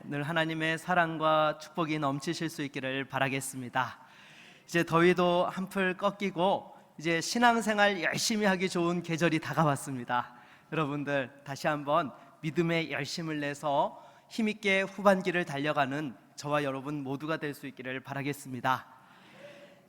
늘 하나님의 사랑과 축복이 넘치실 수 있기를 바라겠습니다. 이제 더위도 한풀 꺾이고 이제 신앙생활 열심히 하기 좋은 계절이 다가왔습니다. 여러분들 다시 한번 믿음의 열심을 내서 힘있게 후반기를 달려가는 저와 여러분 모두가 될 수 있기를 바라겠습니다.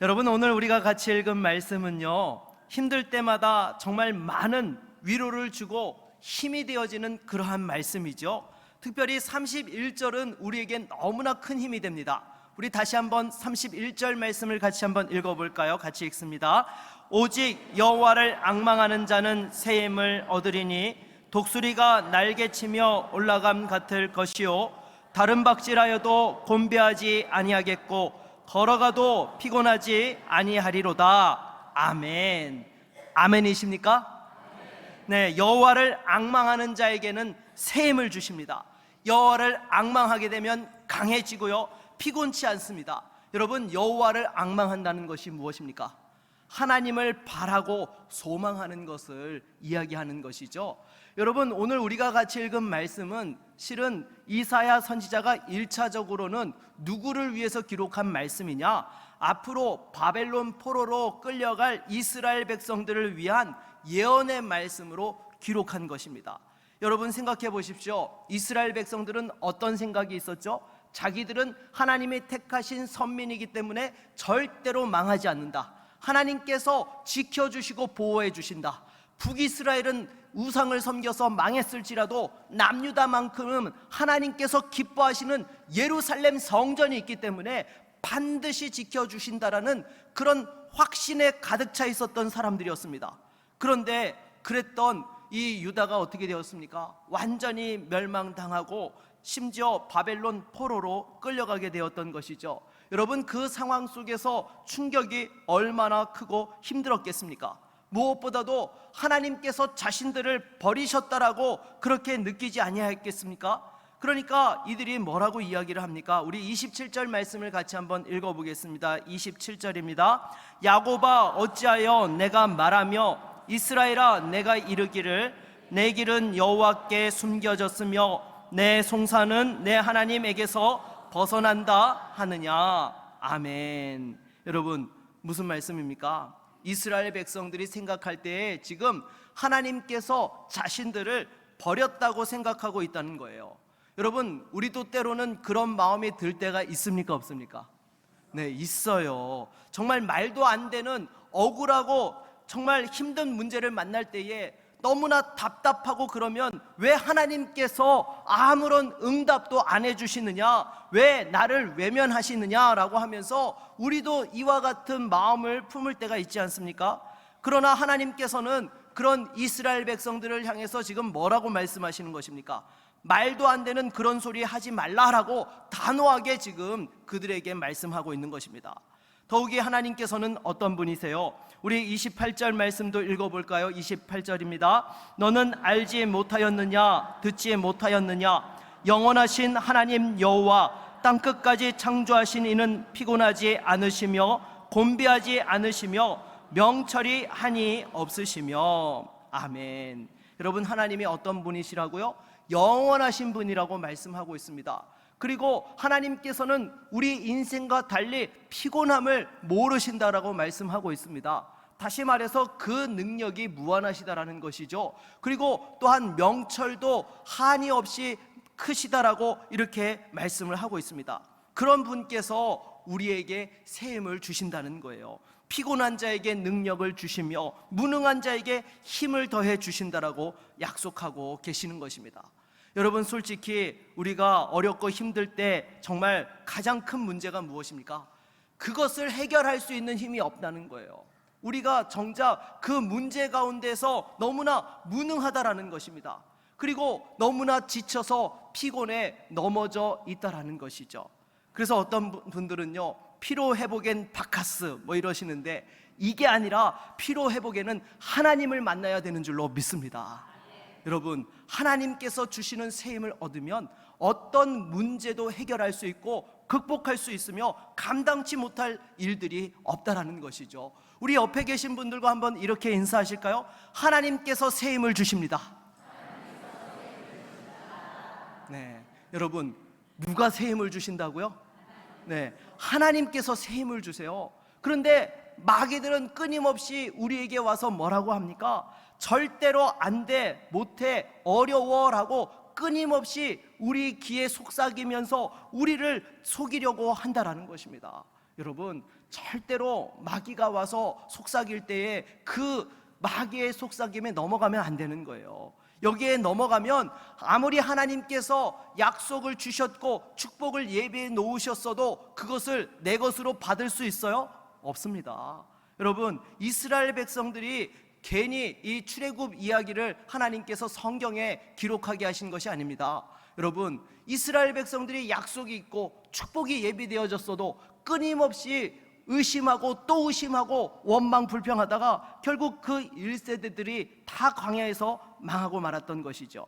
여러분, 오늘 우리가 같이 읽은 말씀은요, 힘들 때마다 정말 많은 위로를 주고 힘이 되어지는 그러한 말씀이죠. 특별히 31절은 우리에겐 너무나 큰 힘이 됩니다. 우리 다시 한번 31절 말씀을 같이 한번 읽어볼까요? 같이 읽습니다. 오직 여호와를 앙망하는 자는 새 힘을 얻으리니 독수리가 날개치며 올라감 같을 것이요 다른 박질하여도 곤배하지 아니하겠고 걸어가도 피곤하지 아니하리로다. 아멘. 아멘이십니까? 네, 여호와를 앙망하는 자에게는 새 힘을 주십니다. 여호와를 앙망하게 되면 강해지고요, 피곤치 않습니다. 여러분, 여호와를 앙망한다는 것이 무엇입니까? 하나님을 바라고 소망하는 것을 이야기하는 것이죠. 여러분, 오늘 우리가 같이 읽은 말씀은 실은 이사야 선지자가 1차적으로는 누구를 위해서 기록한 말씀이냐? 앞으로 바벨론 포로로 끌려갈 이스라엘 백성들을 위한 예언의 말씀으로 기록한 것입니다. 여러분, 생각해 보십시오. 이스라엘 백성들은 어떤 생각이 있었죠? 자기들은 하나님이 택하신 선민이기 때문에 절대로 망하지 않는다. 하나님께서 지켜주시고 보호해 주신다. 북이스라엘은 우상을 섬겨서 망했을지라도 남유다만큼은 하나님께서 기뻐하시는 예루살렘 성전이 있기 때문에 반드시 지켜주신다라는 그런 확신에 가득 차 있었던 사람들이었습니다. 그런데 그랬던 이 유다가 어떻게 되었습니까? 완전히 멸망당하고 심지어 바벨론 포로로 끌려가게 되었던 것이죠. 여러분, 그 상황 속에서 충격이 얼마나 크고 힘들었겠습니까? 무엇보다도 하나님께서 자신들을 버리셨다라고 그렇게 느끼지 아니하였겠습니까? 그러니까 이들이 뭐라고 이야기를 합니까? 우리 27절 말씀을 같이 한번 읽어보겠습니다. 27절입니다. 야곱아 어찌하여 내가 말하며 이스라엘아 내가 이르기를 내 길은 여호와께 숨겨졌으며 내 송사는 내 하나님에게서 벗어난다 하느냐. 아멘. 여러분, 무슨 말씀입니까? 이스라엘 백성들이 생각할 때에 지금 하나님께서 자신들을 버렸다고 생각하고 있다는 거예요. 여러분, 우리도 때로는 그런 마음이 들 때가 있습니까? 없습니까? 네, 있어요. 정말 말도 안 되는 억울하고 정말 힘든 문제를 만날 때에 너무나 답답하고 그러면 왜 하나님께서 아무런 응답도 안 해주시느냐, 왜 나를 외면하시느냐라고 하면서 우리도 이와 같은 마음을 품을 때가 있지 않습니까? 그러나 하나님께서는 그런 이스라엘 백성들을 향해서 지금 뭐라고 말씀하시는 것입니까? 말도 안 되는 그런 소리 하지 말라라고 단호하게 지금 그들에게 말씀하고 있는 것입니다. 더욱이 하나님께서는 어떤 분이세요? 우리 28절 말씀도 읽어볼까요? 28절입니다. 너는 알지 못하였느냐? 듣지 못하였느냐? 영원하신 하나님 여호와 땅끝까지 창조하신 이는 피곤하지 않으시며 곤비하지 않으시며 명철이 한이 없으시며. 아멘. 여러분, 하나님이 어떤 분이시라고요? 영원하신 분이라고 말씀하고 있습니다. 그리고 하나님께서는 우리 인생과 달리 피곤함을 모르신다라고 말씀하고 있습니다. 다시 말해서 그 능력이 무한하시다라는 것이죠. 그리고 또한 명철도 한이 없이 크시다라고 이렇게 말씀을 하고 있습니다. 그런 분께서 우리에게 새 힘을 주신다는 거예요. 피곤한 자에게 능력을 주시며 무능한 자에게 힘을 더해 주신다라고 약속하고 계시는 것입니다. 여러분, 솔직히 우리가 어렵고 힘들 때 정말 가장 큰 문제가 무엇입니까? 그것을 해결할 수 있는 힘이 없다는 거예요. 우리가 정작 그 문제 가운데서 너무나 무능하다라는 것입니다. 그리고 너무나 지쳐서 피곤에 넘어져 있다라는 것이죠. 그래서 어떤 분들은요, 피로 회복엔 바카스 뭐 이러시는데 이게 아니라 피로 회복에는 하나님을 만나야 되는 줄로 믿습니다. 여러분, 하나님께서 주시는 새 힘을 얻으면 어떤 문제도 해결할 수 있고 극복할 수 있으며 감당치 못할 일들이 없다라는 것이죠. 우리 옆에 계신 분들과 한번 이렇게 인사하실까요? 하나님께서 새 힘을 주십니다. 네, 여러분, 누가 새 힘을 주신다고요? 네, 하나님께서 새 힘을 주세요. 그런데 마귀들은 끊임없이 우리에게 와서 뭐라고 합니까? 절대로 안 돼, 못해, 어려워라고 끊임없이 우리 귀에 속삭이면서 우리를 속이려고 한다라는 것입니다. 여러분, 절대로 마귀가 와서 속삭일 때에 그 마귀의 속삭임에 넘어가면 안 되는 거예요. 여기에 넘어가면 아무리 하나님께서 약속을 주셨고 축복을 예비해 놓으셨어도 그것을 내 것으로 받을 수 있어요? 없습니다. 여러분, 이스라엘 백성들이 괜히 이 출애굽 이야기를 하나님께서 성경에 기록하게 하신 것이 아닙니다. 여러분, 이스라엘 백성들이 약속이 있고 축복이 예비되어졌어도 끊임없이 의심하고 또 의심하고 원망 불평하다가 결국 그 1세대들이 다 광야에서 망하고 말았던 것이죠.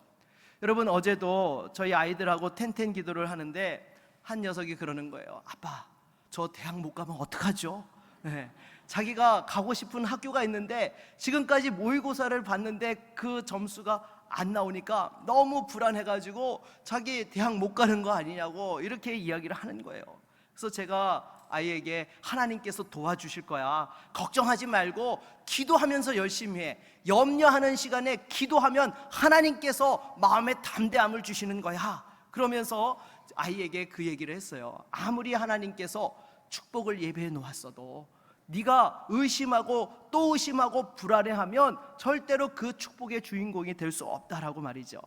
여러분, 어제도 저희 아이들하고 텐텐 기도를 하는데 한 녀석이 그러는 거예요. 아빠, 저 대학 못 가면 어떡하죠? 네. 자기가 가고 싶은 학교가 있는데 지금까지 모의고사를 봤는데 그 점수가 안 나오니까 너무 불안해가지고 자기 대학 못 가는 거 아니냐고 이렇게 이야기를 하는 거예요. 그래서 제가 아이에게 하나님께서 도와주실 거야, 걱정하지 말고 기도하면서 열심히 해, 염려하는 시간에 기도하면 하나님께서 마음에 담대함을 주시는 거야, 그러면서 아이에게 그 얘기를 했어요. 아무리 하나님께서 축복을 예배해 놓았어도 네가 의심하고 또 의심하고 불안해하면 절대로 그 축복의 주인공이 될 수 없다라고 말이죠.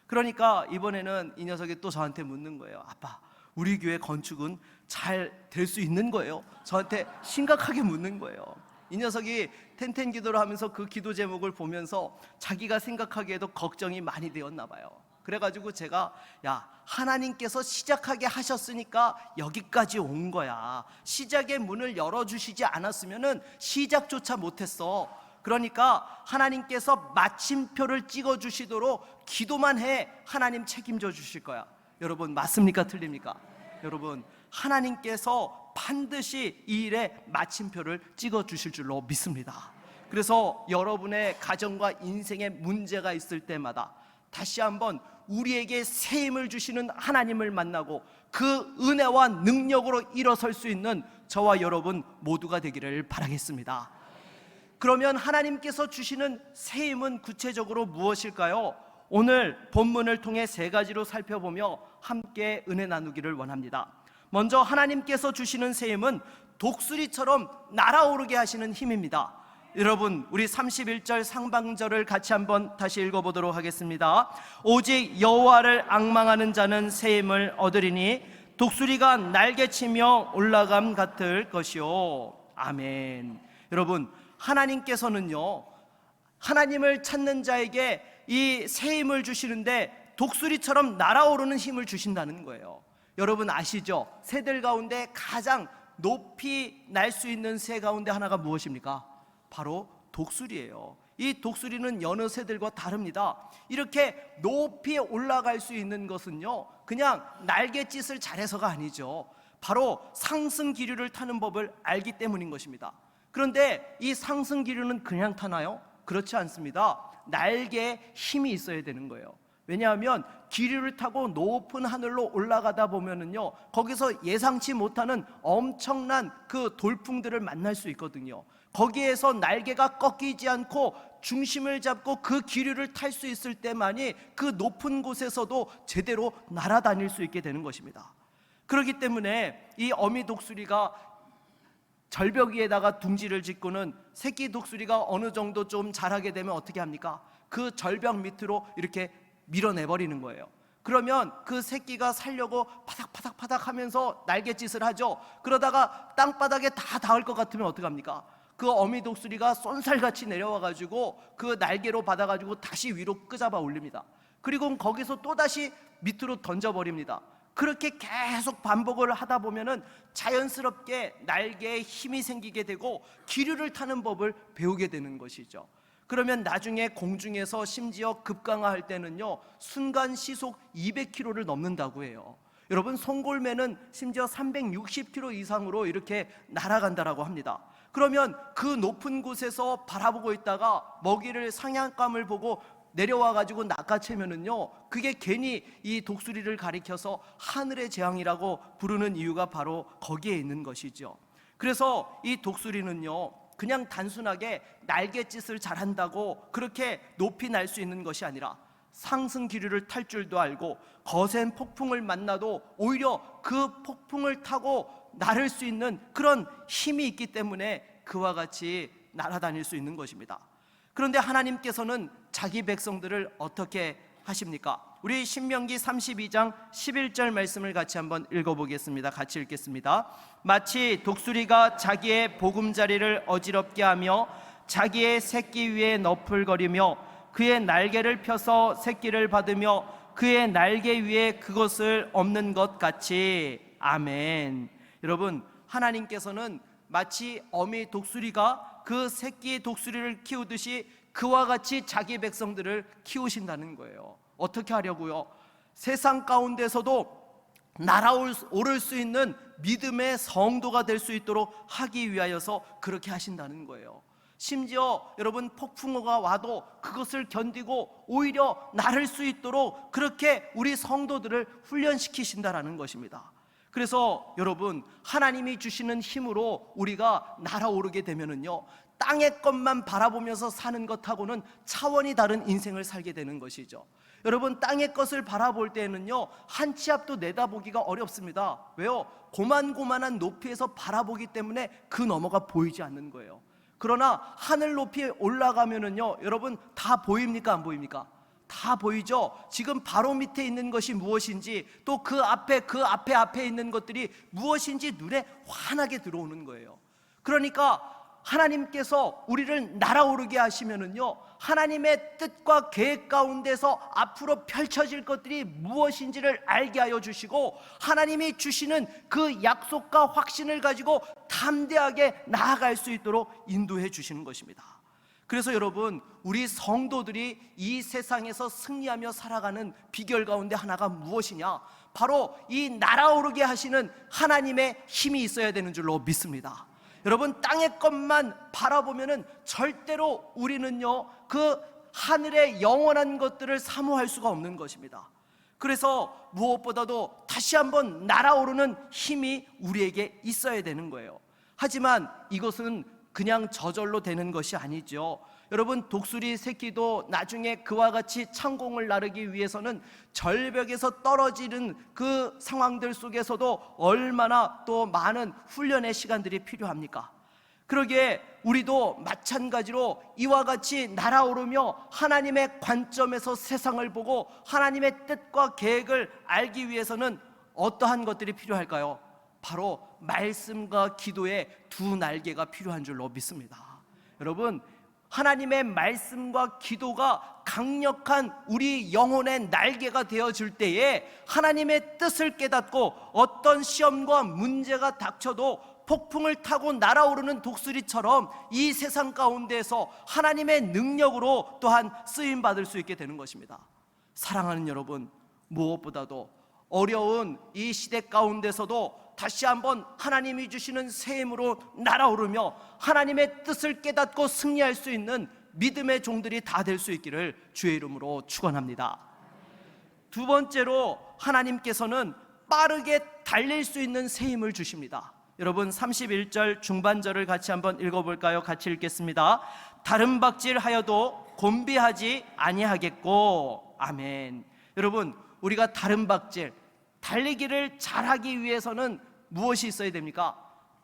그러니까 이번에는 이 녀석이 또 저한테 묻는 거예요. 아빠, 우리 교회 건축은 잘 될 수 있는 거예요? 저한테 심각하게 묻는 거예요. 이 녀석이 텐텐 기도를 하면서 그 기도 제목을 보면서 자기가 생각하기에도 걱정이 많이 되었나 봐요. 그래가지고 제가, 야, 하나님께서 시작하게 하셨으니까 여기까지 온 거야. 시작의 문을 열어주시지 않았으면 시작조차 못했어. 그러니까 하나님께서 마침표를 찍어주시도록 기도만 해, 하나님 책임져 주실 거야. 여러분, 맞습니까? 틀립니까? 여러분, 하나님께서 반드시 이 일에 마침표를 찍어주실 줄로 믿습니다. 그래서 여러분의 가정과 인생에 문제가 있을 때마다 다시 한번 우리에게 새 힘을 주시는 하나님을 만나고 그 은혜와 능력으로 일어설 수 있는 저와 여러분 모두가 되기를 바라겠습니다. 그러면 하나님께서 주시는 새 힘은 구체적으로 무엇일까요? 오늘 본문을 통해 세 가지로 살펴보며 함께 은혜 나누기를 원합니다. 먼저 하나님께서 주시는 새 힘은 독수리처럼 날아오르게 하시는 힘입니다. 여러분, 우리 31절 상반절을 같이 한번 다시 읽어보도록 하겠습니다. 오직 여호와를 앙망하는 자는 새 힘을 얻으리니 독수리가 날개치며 올라감 같을 것이요. 아멘. 여러분, 하나님께서는요, 하나님을 찾는 자에게 이 새 힘을 주시는데 독수리처럼 날아오르는 힘을 주신다는 거예요. 여러분 아시죠? 새들 가운데 가장 높이 날 수 있는 새 가운데 하나가 무엇입니까? 바로 독수리예요. 이 독수리는 여느 새들과 다릅니다. 이렇게 높이 올라갈 수 있는 것은요, 그냥 날갯짓을 잘해서가 아니죠. 바로 상승 기류를 타는 법을 알기 때문인 것입니다. 그런데 이 상승 기류는 그냥 타나요? 그렇지 않습니다. 날개에 힘이 있어야 되는 거예요. 왜냐하면 기류를 타고 높은 하늘로 올라가다 보면은요, 거기서 예상치 못하는 엄청난 그 돌풍들을 만날 수 있거든요. 거기에서 날개가 꺾이지 않고 중심을 잡고 그 기류를 탈 수 있을 때만이 그 높은 곳에서도 제대로 날아다닐 수 있게 되는 것입니다. 그렇기 때문에 이 어미 독수리가 절벽 위에다가 둥지를 짓고는 새끼 독수리가 어느 정도 좀 자라게 되면 어떻게 합니까? 그 절벽 밑으로 이렇게 밀어내버리는 거예요. 그러면 그 새끼가 살려고 파닥파닥파닥 하면서 날갯짓을 하죠. 그러다가 땅바닥에 다 닿을 것 같으면 어떡합니까? 그 어미 독수리가 쏜살같이 내려와가지고 그 날개로 받아가지고 다시 위로 끄잡아 올립니다. 그리고 거기서 또다시 밑으로 던져버립니다. 그렇게 계속 반복을 하다 보면은 자연스럽게 날개에 힘이 생기게 되고 기류를 타는 법을 배우게 되는 것이죠. 그러면 나중에 공중에서 심지어 급강하할 때는요, 순간 시속 200km를 넘는다고 해요. 여러분, 송골매는 심지어 360km 이상으로 이렇게 날아간다라고 합니다. 그러면 그 높은 곳에서 바라보고 있다가 먹이를, 사냥감을 보고 내려와 가지고 낚아채면은요, 그게 괜히 이 독수리를 가리켜서 하늘의 재앙이라고 부르는 이유가 바로 거기에 있는 것이죠. 그래서 이 독수리는요, 그냥 단순하게 날갯짓을 잘한다고 그렇게 높이 날 수 있는 것이 아니라 상승 기류를 탈 줄도 알고 거센 폭풍을 만나도 오히려 그 폭풍을 타고 날을 수 있는 그런 힘이 있기 때문에 그와 같이 날아다닐 수 있는 것입니다. 그런데 하나님께서는 자기 백성들을 어떻게 하십니까? 우리 신명기 32장 11절 말씀을 같이 한번 읽어보겠습니다. 같이 읽겠습니다. 마치 독수리가 자기의 보금자리를 어지럽게 하며 자기의 새끼 위에 너풀거리며 그의 날개를 펴서 새끼를 받으며 그의 날개 위에 그것을 엎는 것 같이. 아멘. 여러분, 하나님께서는 마치 어미 독수리가 그 새끼 독수리를 키우듯이 그와 같이 자기 백성들을 키우신다는 거예요. 어떻게 하려고요? 세상 가운데서도 날아오를 수 있는 믿음의 성도가 될 수 있도록 하기 위하여서 그렇게 하신다는 거예요. 심지어 여러분, 폭풍우가 와도 그것을 견디고 오히려 날을 수 있도록 그렇게 우리 성도들을 훈련시키신다라는 것입니다. 그래서 여러분, 하나님이 주시는 힘으로 우리가 날아오르게 되면은요, 땅의 것만 바라보면서 사는 것하고는 차원이 다른 인생을 살게 되는 것이죠. 여러분, 땅의 것을 바라볼 때는요, 한 치 앞도 내다보기가 어렵습니다. 왜요? 고만고만한 높이에서 바라보기 때문에 그 너머가 보이지 않는 거예요. 그러나 하늘 높이에 올라가면은요, 여러분, 다 보입니까? 안 보입니까? 다 보이죠? 지금 바로 밑에 있는 것이 무엇인지, 또 그 앞에 있는 것들이 무엇인지 눈에 환하게 들어오는 거예요. 그러니까 하나님께서 우리를 날아오르게 하시면은요, 하나님의 뜻과 계획 가운데서 앞으로 펼쳐질 것들이 무엇인지를 알게 하여 주시고, 하나님이 주시는 그 약속과 확신을 가지고 담대하게 나아갈 수 있도록 인도해 주시는 것입니다. 그래서 여러분, 우리 성도들이 이 세상에서 승리하며 살아가는 비결 가운데 하나가 무엇이냐? 바로 이 날아오르게 하시는 하나님의 힘이 있어야 되는 줄로 믿습니다. 여러분, 땅의 것만 바라보면은 절대로 우리는요, 그 하늘의 영원한 것들을 사모할 수가 없는 것입니다. 그래서 무엇보다도 다시 한번 날아오르는 힘이 우리에게 있어야 되는 거예요. 하지만 이것은 그냥 저절로 되는 것이 아니죠. 여러분, 독수리 새끼도 나중에 그와 같이 창공을 나르기 위해서는 절벽에서 떨어지는 그 상황들 속에서도 얼마나 또 많은 훈련의 시간들이 필요합니까? 그러기에 우리도 마찬가지로 이와 같이 날아오르며 하나님의 관점에서 세상을 보고 하나님의 뜻과 계획을 알기 위해서는 어떠한 것들이 필요할까요? 바로 말씀과 기도의 두 날개가 필요한 줄로 믿습니다. 여러분, 하나님의 말씀과 기도가 강력한 우리 영혼의 날개가 되어줄 때에 하나님의 뜻을 깨닫고 어떤 시험과 문제가 닥쳐도 폭풍을 타고 날아오르는 독수리처럼 이 세상 가운데에서 하나님의 능력으로 또한 쓰임받을 수 있게 되는 것입니다. 사랑하는 여러분, 무엇보다도 어려운 이 시대 가운데서도 다시 한번 하나님이 주시는 새 힘으로 날아오르며 하나님의 뜻을 깨닫고 승리할 수 있는 믿음의 종들이 다 될 수 있기를 주의 이름으로 축원합니다. 두 번째로 하나님께서는 빠르게 달릴 수 있는 새 힘을 주십니다. 여러분, 31절 중반절을 같이 한번 읽어볼까요? 같이 읽겠습니다. 다른 박질하여도 곤비하지 아니하겠고. 아멘. 여러분, 우리가 다른 박질, 달리기를 잘하기 위해서는 무엇이 있어야 됩니까?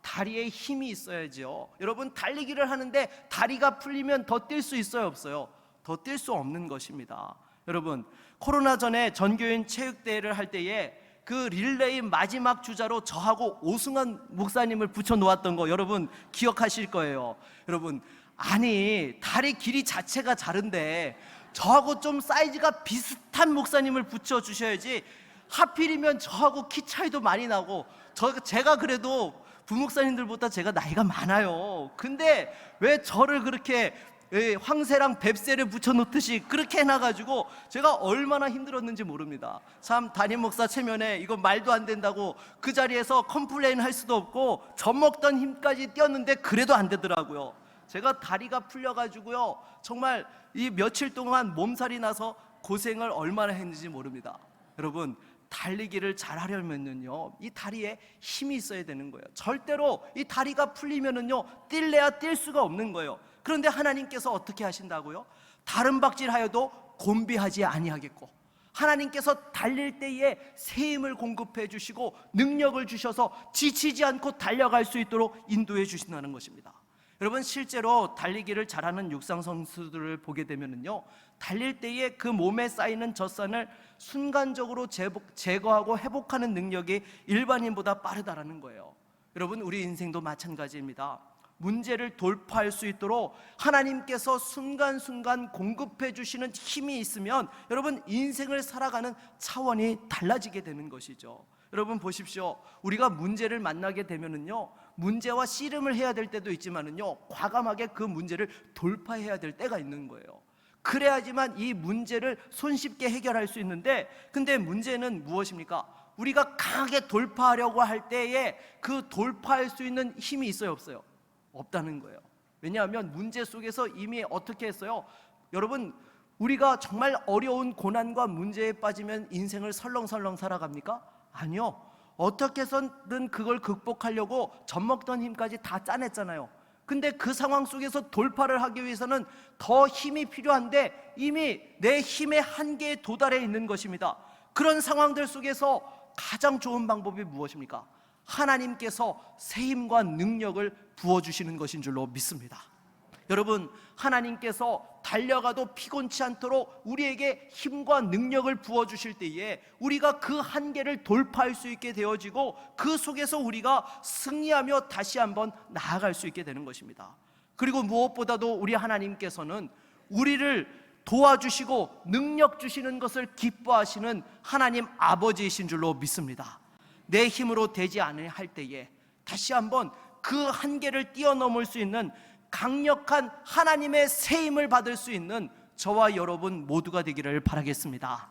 다리에 힘이 있어야죠. 여러분, 달리기를 하는데 다리가 풀리면 더 뛸 수 있어요, 없어요? 더 뛸 수 없는 것입니다. 여러분, 코로나 전에 전교인 체육대회를 할 때에 그 릴레이 마지막 주자로 저하고 오승환 목사님을 붙여놓았던 거 여러분 기억하실 거예요. 여러분, 아니 다리 길이 자체가 다른데 저하고 좀 사이즈가 비슷한 목사님을 붙여주셔야지, 하필이면 저하고 키 차이도 많이 나고 제가 그래도 부목사님들보다 제가 나이가 많아요. 근데 왜 저를 그렇게 황새랑 뱁새를 붙여놓듯이 그렇게 해놔가지고 제가 얼마나 힘들었는지 모릅니다. 참, 담임 목사 체면에 이거 말도 안 된다고 그 자리에서 컴플레인 할 수도 없고 젖먹던 힘까지 뛰었는데 그래도 안 되더라고요. 제가 다리가 풀려가지고요, 정말 이 며칠 동안 몸살이 나서 고생을 얼마나 했는지 모릅니다. 여러분, 달리기를 잘 하려면요, 이 다리에 힘이 있어야 되는 거예요. 절대로 이 다리가 풀리면은요, 뛸래야 뛸 수가 없는 거예요. 그런데 하나님께서 어떻게 하신다고요? 다른 박질하여도 곤비하지 아니하겠고, 하나님께서 달릴 때에 새 힘을 공급해 주시고 능력을 주셔서 지치지 않고 달려갈 수 있도록 인도해 주신다는 것입니다. 여러분, 실제로 달리기를 잘하는 육상 선수들을 보게 되면요, 달릴 때에 그 몸에 쌓이는 젖산을 순간적으로 제거하고 회복하는 능력이 일반인보다 빠르다라는 거예요. 여러분, 우리 인생도 마찬가지입니다. 문제를 돌파할 수 있도록 하나님께서 순간순간 공급해 주시는 힘이 있으면 여러분, 인생을 살아가는 차원이 달라지게 되는 것이죠. 여러분 보십시오. 우리가 문제를 만나게 되면은요, 문제와 씨름을 해야 될 때도 있지만은요, 과감하게 그 문제를 돌파해야 될 때가 있는 거예요. 그래야지만 이 문제를 손쉽게 해결할 수 있는데, 근데 문제는 무엇입니까? 우리가 강하게 돌파하려고 할 때에 그 돌파할 수 있는 힘이 있어요, 없어요? 없다는 거예요. 왜냐하면 문제 속에서 이미 어떻게 했어요? 여러분, 우리가 정말 어려운 고난과 문제에 빠지면 인생을 설렁설렁 살아갑니까? 아니요. 어떻게 해서든 그걸 극복하려고 젖먹던 힘까지 다 짜냈잖아요. 근데 그 상황 속에서 돌파를 하기 위해서는 더 힘이 필요한데 이미 내 힘의 한계에 도달해 있는 것입니다. 그런 상황들 속에서 가장 좋은 방법이 무엇입니까? 하나님께서 새 힘과 능력을 부어주시는 것인 줄로 믿습니다. 여러분, 하나님께서 달려가도 피곤치 않도록 우리에게 힘과 능력을 부어주실 때에 우리가 그 한계를 돌파할 수 있게 되어지고 그 속에서 우리가 승리하며 다시 한번 나아갈 수 있게 되는 것입니다. 그리고 무엇보다도 우리 하나님께서는 우리를 도와주시고 능력 주시는 것을 기뻐하시는 하나님 아버지이신 줄로 믿습니다. 내 힘으로 되지 않을 때에 다시 한번 그 한계를 뛰어넘을 수 있는 강력한 하나님의 새 힘을 받을 수 있는 저와 여러분 모두가 되기를 바라겠습니다.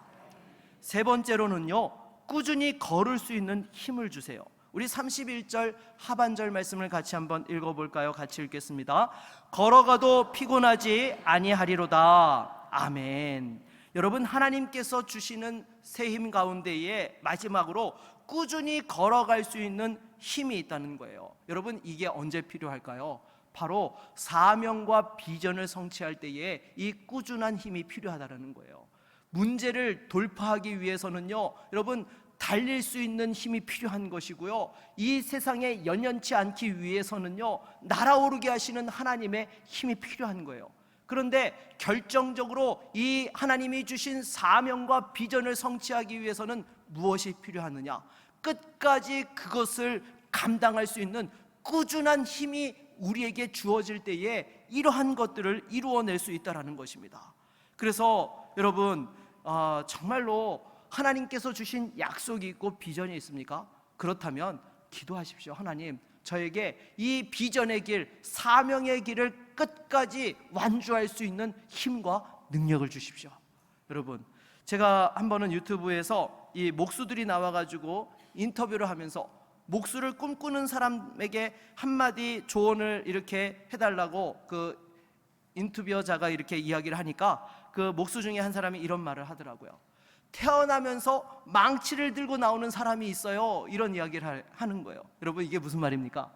세 번째로는요, 꾸준히 걸을 수 있는 힘을 주세요. 우리 31절 하반절 말씀을 같이 한번 읽어볼까요? 같이 읽겠습니다. 걸어가도 피곤하지 아니하리로다. 아멘. 여러분, 하나님께서 주시는 새 힘 가운데에 마지막으로 꾸준히 걸어갈 수 있는 힘이 있다는 거예요. 여러분, 이게 언제 필요할까요? 바로 사명과 비전을 성취할 때에 이 꾸준한 힘이 필요하다는 거예요. 문제를 돌파하기 위해서는요, 여러분, 달릴 수 있는 힘이 필요한 것이고요, 이 세상에 연연치 않기 위해서는요, 날아오르게 하시는 하나님의 힘이 필요한 거예요. 그런데 결정적으로 이 하나님이 주신 사명과 비전을 성취하기 위해서는 무엇이 필요하느냐? 끝까지 그것을 감당할 수 있는 꾸준한 힘이 우리에게 주어질 때에 이러한 것들을 이루어낼 수 있다는 것입니다. 그래서 여러분, 정말로 하나님께서 주신 약속이 있고 비전이 있습니까? 그렇다면 기도하십시오. 하나님, 저에게 이 비전의 길, 사명의 길을 끝까지 완주할 수 있는 힘과 능력을 주십시오. 여러분, 제가 한 번은 유튜브에서 이 목수들이 나와가지고 인터뷰를 하면서 목수를 꿈꾸는 사람에게 한마디 조언을 이렇게 해달라고 그 인터뷰어자가 이렇게 이야기를 하니까 그 목수 중에 한 사람이 이런 말을 하더라고요. 태어나면서 망치를 들고 나오는 사람이 있어요. 이런 이야기를 하는 거예요. 여러분, 이게 무슨 말입니까?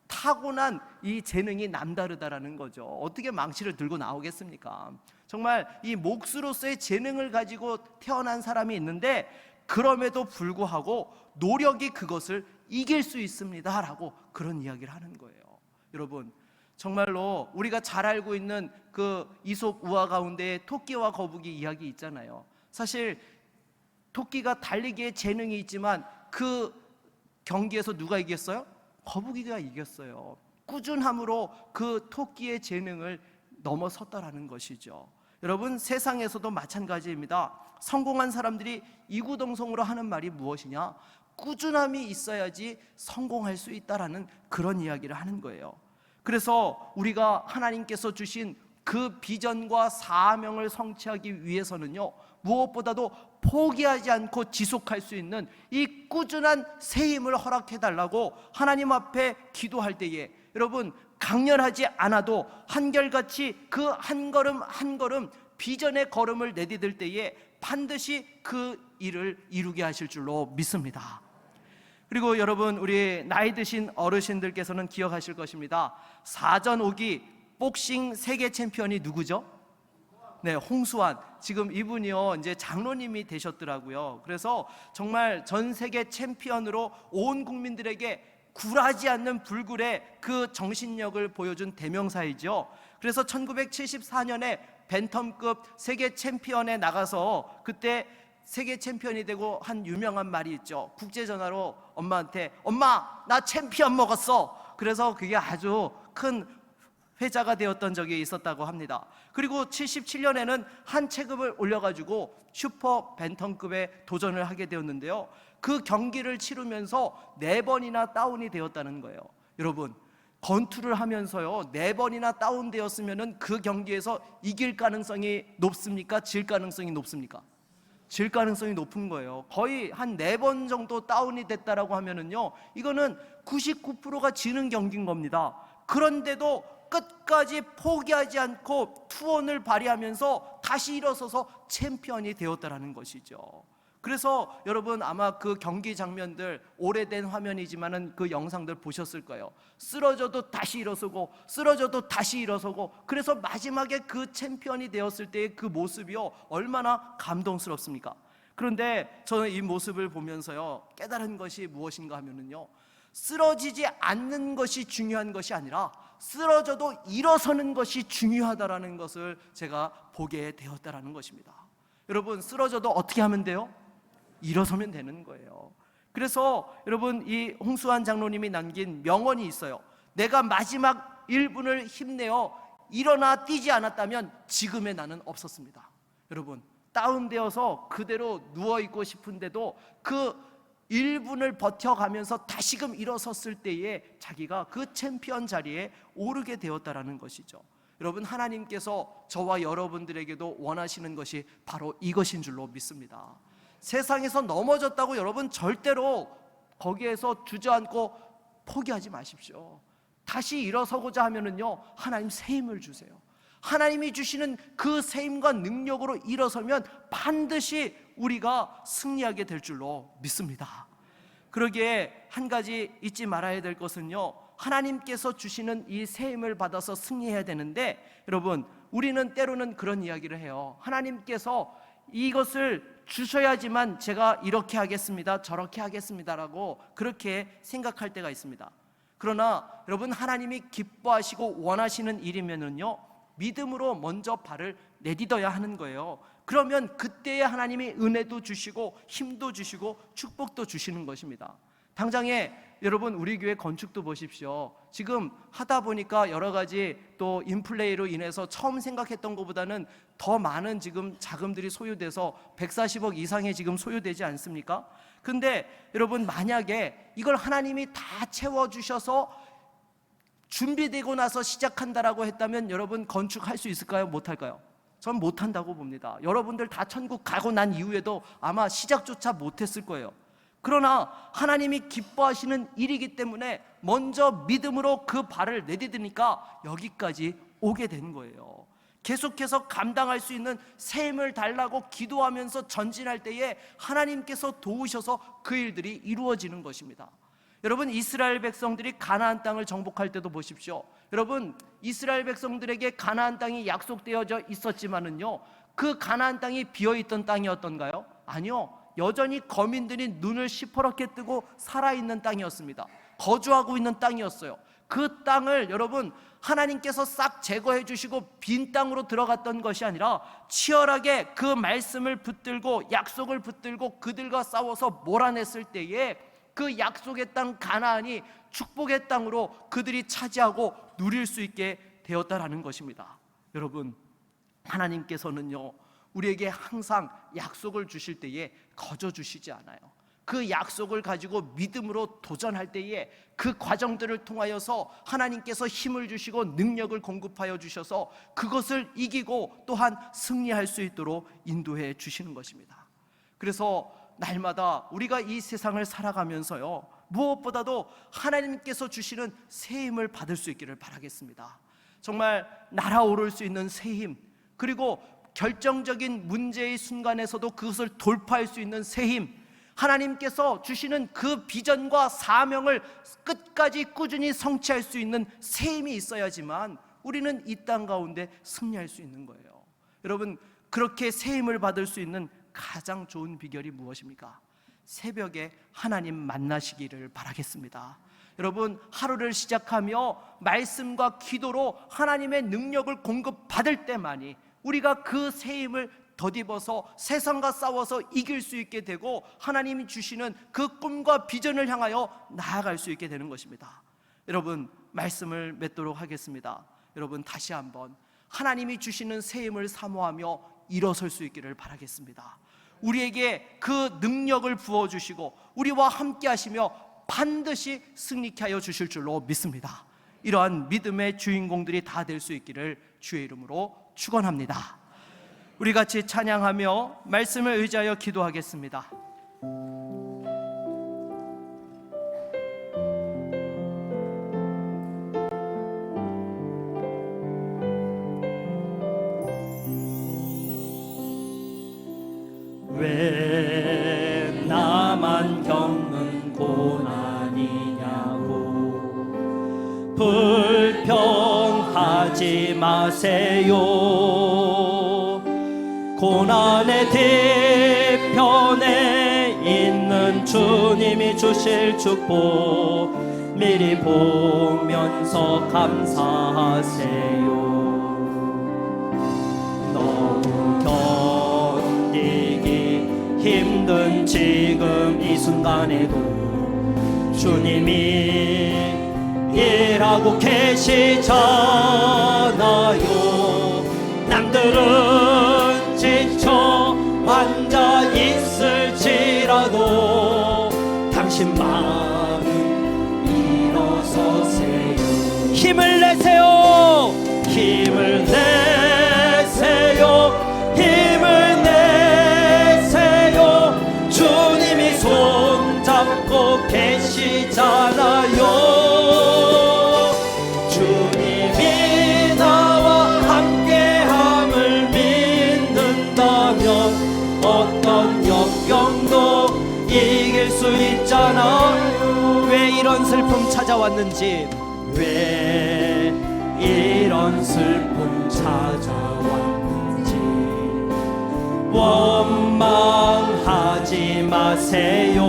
타고난 이 재능이 남다르다라는 거죠. 어떻게 망치를 들고 나오겠습니까? 정말 이 목수로서의 재능을 가지고 태어난 사람이 있는데 그럼에도 불구하고 노력이 그것을 이길 수 있습니다 라고 그런 이야기를 하는 거예요. 여러분, 정말로 우리가 잘 알고 있는 그 이솝 우화 가운데 토끼와 거북이 이야기 있잖아요. 사실 토끼가 달리기에 재능이 있지만 그 경기에서 누가 이겼어요? 거북이가 이겼어요. 꾸준함으로 그 토끼의 재능을 넘어섰다라는 것이죠. 여러분, 세상에서도 마찬가지입니다. 성공한 사람들이 이구동성으로 하는 말이 무엇이냐? 꾸준함이 있어야지 성공할 수 있다라는 그런 이야기를 하는 거예요. 그래서 우리가 하나님께서 주신 그 비전과 사명을 성취하기 위해서는요, 무엇보다도 포기하지 않고 지속할 수 있는 이 꾸준한 새 힘을 허락해 달라고 하나님 앞에 기도할 때에 여러분, 강렬하지 않아도 한결같이 그 한 걸음 한 걸음 비전의 걸음을 내디딜 때에 반드시 그 일을 이루게 하실 줄로 믿습니다. 그리고 여러분, 우리 나이 드신 어르신들께서는 기억하실 것입니다. 사전 5기 복싱 세계 챔피언이 누구죠? 네, 홍수환. 지금 이분이요, 이제 장로님이 되셨더라고요. 그래서 정말 전 세계 챔피언으로 온 국민들에게 굴하지 않는 불굴의 그 정신력을 보여준 대명사이죠. 그래서 1974년에 벤텀급 세계 챔피언에 나가서 그때 세계 챔피언이 되고 한 유명한 말이 있죠. 국제전화로 엄마한테, 엄마 나 챔피언 먹었어. 그래서 그게 아주 큰 회자가 되었던 적이 있었다고 합니다. 그리고 77년에는 한 체급을 올려가지고 슈퍼 벤텀급에 도전을 하게 되었는데요, 그 경기를 치르면서 4번이나 다운이 되었다는 거예요. 여러분, 권투를 하면서요 4번이나 다운되었으면 그 경기에서 이길 가능성이 높습니까? 질 가능성이 높습니까? 질 가능성이 높은 거예요. 거의 한 4번 정도 다운이 됐다라고 하면은요, 이거는 99%가 지는 경기인 겁니다. 그런데도 끝까지 포기하지 않고 투혼을 발휘하면서 다시 일어서서 챔피언이 되었다라는 것이죠. 그래서 여러분, 아마 그 경기 장면들, 오래된 화면이지만은 그 영상들 보셨을 거예요. 쓰러져도 다시 일어서고 쓰러져도 다시 일어서고, 그래서 마지막에 그 챔피언이 되었을 때의 그 모습이요 얼마나 감동스럽습니까? 그런데 저는 이 모습을 보면서요 깨달은 것이 무엇인가 하면은요, 쓰러지지 않는 것이 중요한 것이 아니라 쓰러져도 일어서는 것이 중요하다라는 것을 제가 보게 되었다라는 것입니다. 여러분, 쓰러져도 어떻게 하면 돼요? 일어서면 되는 거예요. 그래서 여러분, 이 홍수환 장로님이 남긴 명언이 있어요. 내가 마지막 1분을 힘내어 일어나 뛰지 않았다면 지금의 나는 없었습니다. 여러분, 다운되어서 그대로 누워있고 싶은데도 그 1분을 버텨가면서 다시금 일어섰을 때에 자기가 그 챔피언 자리에 오르게 되었다라는 것이죠. 여러분, 하나님께서 저와 여러분들에게도 원하시는 것이 바로 이것인 줄로 믿습니다. 세상에서 넘어졌다고 여러분 절대로 거기에서 주저앉고 포기하지 마십시오. 다시 일어서고자 하면은요, 하나님 새 힘을 주세요. 하나님이 주시는 그 새 힘과 능력으로 일어서면 반드시 우리가 승리하게 될 줄로 믿습니다. 그러기에 한 가지 잊지 말아야 될 것은요, 하나님께서 주시는 이 새 힘을 받아서 승리해야 되는데, 여러분, 우리는 때로는 그런 이야기를 해요. 하나님께서 이것을 주셔야지만 제가 이렇게 하겠습니다, 저렇게 하겠습니다라고 그렇게 생각할 때가 있습니다. 그러나 여러분, 하나님이 기뻐하시고 원하시는 일이면은요, 믿음으로 먼저 발을 내딛어야 하는 거예요. 그러면 그때에 하나님이 은혜도 주시고 힘도 주시고 축복도 주시는 것입니다. 당장에 여러분, 우리 교회 건축도 보십시오. 지금 하다 보니까 여러 가지 또 인플레이로 인해서 처음 생각했던 것보다는 더 많은 지금 자금들이 소요돼서 140억 이상이 지금 소요되지 않습니까? 근데 여러분, 만약에 이걸 하나님이 다 채워주셔서 준비되고 나서 시작한다라고 했다면 여러분, 건축할 수 있을까요? 못할까요? 전 못한다고 봅니다. 여러분들 다 천국 가고 난 이후에도 아마 시작조차 못했을 거예요. 그러나 하나님이 기뻐하시는 일이기 때문에 먼저 믿음으로 그 발을 내디디니까 여기까지 오게 된 거예요. 계속해서 감당할 수 있는 새 힘을 달라고 기도하면서 전진할 때에 하나님께서 도우셔서 그 일들이 이루어지는 것입니다. 여러분, 이스라엘 백성들이 가나안 땅을 정복할 때도 보십시오. 여러분, 이스라엘 백성들에게 가나안 땅이 약속되어져 있었지만은요, 그 가나안 땅이 비어있던 땅이었던가요? 아니요, 여전히 거민들이 눈을 시퍼렇게 뜨고 살아있는 땅이었습니다. 거주하고 있는 땅이었어요. 그 땅을 여러분, 하나님께서 싹 제거해 주시고 빈 땅으로 들어갔던 것이 아니라 치열하게 그 말씀을 붙들고 약속을 붙들고 그들과 싸워서 몰아냈을 때에 그 약속의 땅 가나안이 축복의 땅으로 그들이 차지하고 누릴 수 있게 되었다라는 것입니다. 여러분, 하나님께서는요, 우리에게 항상 약속을 주실 때에 거저 주시지 않아요. 그 약속을 가지고 믿음으로 도전할 때에 그 과정들을 통하여서 하나님께서 힘을 주시고 능력을 공급하여 주셔서 그것을 이기고 또한 승리할 수 있도록 인도해 주시는 것입니다. 그래서 날마다 우리가 이 세상을 살아가면서요, 무엇보다도 하나님께서 주시는 새 힘을 받을 수 있기를 바라겠습니다. 정말 날아오를 수 있는 새 힘, 그리고 결정적인 문제의 순간에서도 그것을 돌파할 수 있는 새 힘, 하나님께서 주시는 그 비전과 사명을 끝까지 꾸준히 성취할 수 있는 새 힘이 있어야지만 우리는 이 땅 가운데 승리할 수 있는 거예요. 여러분, 그렇게 새 힘을 받을 수 있는 가장 좋은 비결이 무엇입니까? 새벽에 하나님 만나시기를 바라겠습니다. 여러분, 하루를 시작하며 말씀과 기도로 하나님의 능력을 공급받을 때만이 우리가 그 새 힘을 덧입어서 세상과 싸워서 이길 수 있게 되고 하나님이 주시는 그 꿈과 비전을 향하여 나아갈 수 있게 되는 것입니다. 여러분, 말씀을 맺도록 하겠습니다. 여러분, 다시 한번 하나님이 주시는 새 힘을 사모하며 일어설 수 있기를 바라겠습니다. 우리에게 그 능력을 부어주시고 우리와 함께 하시며 반드시 승리케 하여 주실 줄로 믿습니다. 이러한 믿음의 주인공들이 다 될 수 있기를 주의 이름으로 축원합니다. 우리 같이 찬양하며 말씀을 의지하여 기도하겠습니다. 왜 나만 겪는 고난이냐고 불평하지 마세요. 고난의 뒤편에 있는 주님이 주실 축복 미리 보면서 감사하세요. 너무 견디기 힘든 지금 이 순간에도 주님이 일하고 계시잖아요. 남들은 지쳐 앉아 있을지라도 당신만은 일어서세요. 힘을 내세요. 힘을 내세요. 힘을 내세요. 주님이 손잡고 계시잖아요. 주님이 나와 함께함을 믿는다면 어떤 역경도 이길 수 있잖아요. 왜 이런 슬픔 찾아왔는지, 왜 이런 슬픔 찾아왔는지 원망하지 마세요.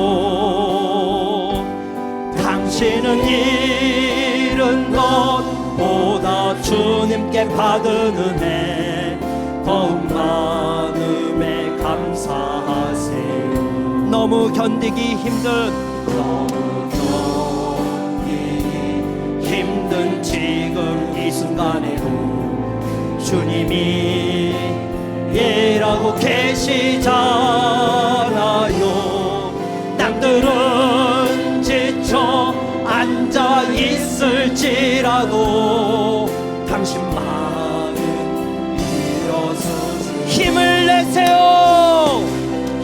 당신은 잃은 것보다 주님께 받은 은혜 더욱 많음에 감사하세요. 너무 견디기 힘든 힘든 지금 이 순간에도 주님이 일하고 계시잖아요. 남들은 지쳐 앉아 있을지라도 당신만은 일어서세요. 힘을 내세요.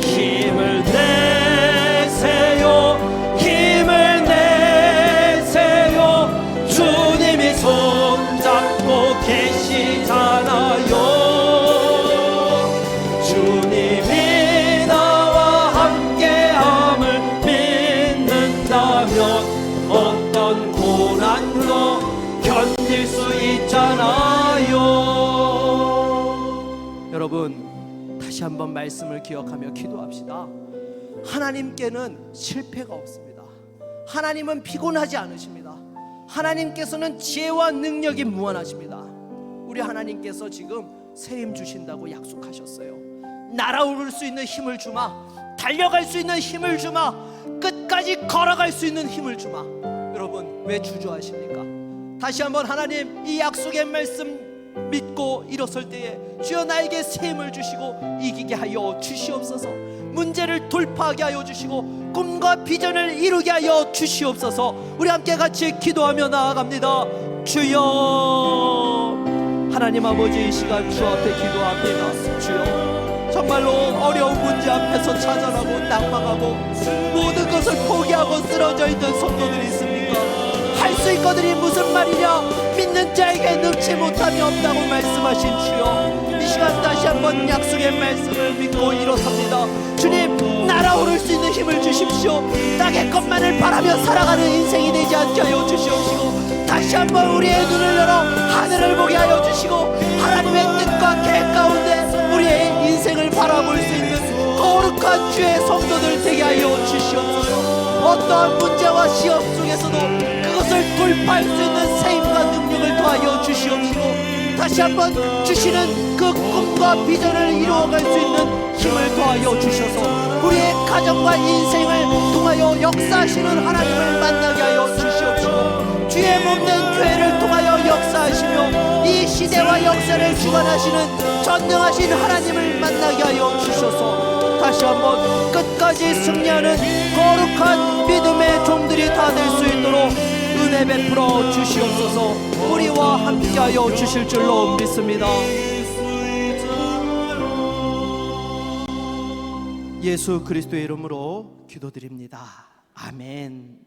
힘을 내세요. 힘을 내세요. 주님이 손잡고 계시잖아요. 주님이 나와 함께함을 믿는다면 어떤 고난도 견딜 수 있잖아요. 여러분, 다시 한번 말씀을 기억하며 기도합시다. 하나님께는 실패가 없습니다. 하나님은 피곤하지 않으십니다. 하나님께서는 지혜와 능력이 무한하십니다. 우리 하나님께서 지금 새 힘 주신다고 약속하셨어요. 날아오를 수 있는 힘을 주마, 달려갈 수 있는 힘을 주마, 끝까지 걸어갈 수 있는 힘을 주마. 여러분, 왜 주저하십니까? 다시 한번 하나님 이 약속의 말씀 믿고 일어설 때에 주여 나에게 새 힘을 주시고 이기게 하여 주시옵소서. 문제를 돌파하게 하여 주시고 꿈과 비전을 이루게 하여 주시옵소서. 우리 함께 같이 기도하며 나아갑니다. 주여, 하나님 아버지, 이 시간 주 앞에 기도합니다. 주여, 정말로 어려운 문제 앞에서 좌절하고 낭망하고 모든 것을 포기하고 쓰러져 있는 성도들이 있습니까? 할 수 있거든이 무슨 말이냐? 믿는 자에게 능치 못함이 없다고 말씀하신 주여, 이 시간 다시 한번 약속의 말씀을 믿고 일어섭니다. 주님, 날아오를 수 있는 힘을 주십시오. 땅의 것만을 바라며 살아가는 인생이 되지 않게 하여 주시옵시고, 다시 한번 우리의 눈을 열어 하늘을 보게 하여 주시고, 하나님의 뜻과 계획 가운데 우리의 인생을 바라볼 수 있는 거룩한 주의 성도들 되게 하여 주시옵소서. 어떠한 문제와 시험 속에서도 그것을 돌파할 수 있는 세임과 능력을 더하여 주시옵시고, 다시 한번 주시는 그 꿈과 비전을 이루어갈 수 있는 힘을 더하여 주셔서 우리의 가정과 인생을 통하여 역사하시는 하나님을 만나게 하여 주시옵시고, 주의 몸된 교회를 통하여 역사하시며 이 시대와 역사를 주관하시는 전능하신 하나님을 만나게 하여 주셔서 다시 한번 끝까지 승리하는 거룩한 믿음의 종들이 다 될 수 있도록 은혜 베풀어 주시옵소서. 우리와 함께하여 주실 줄로 믿습니다. 예수 그리스도의 이름으로 기도드립니다. 아멘.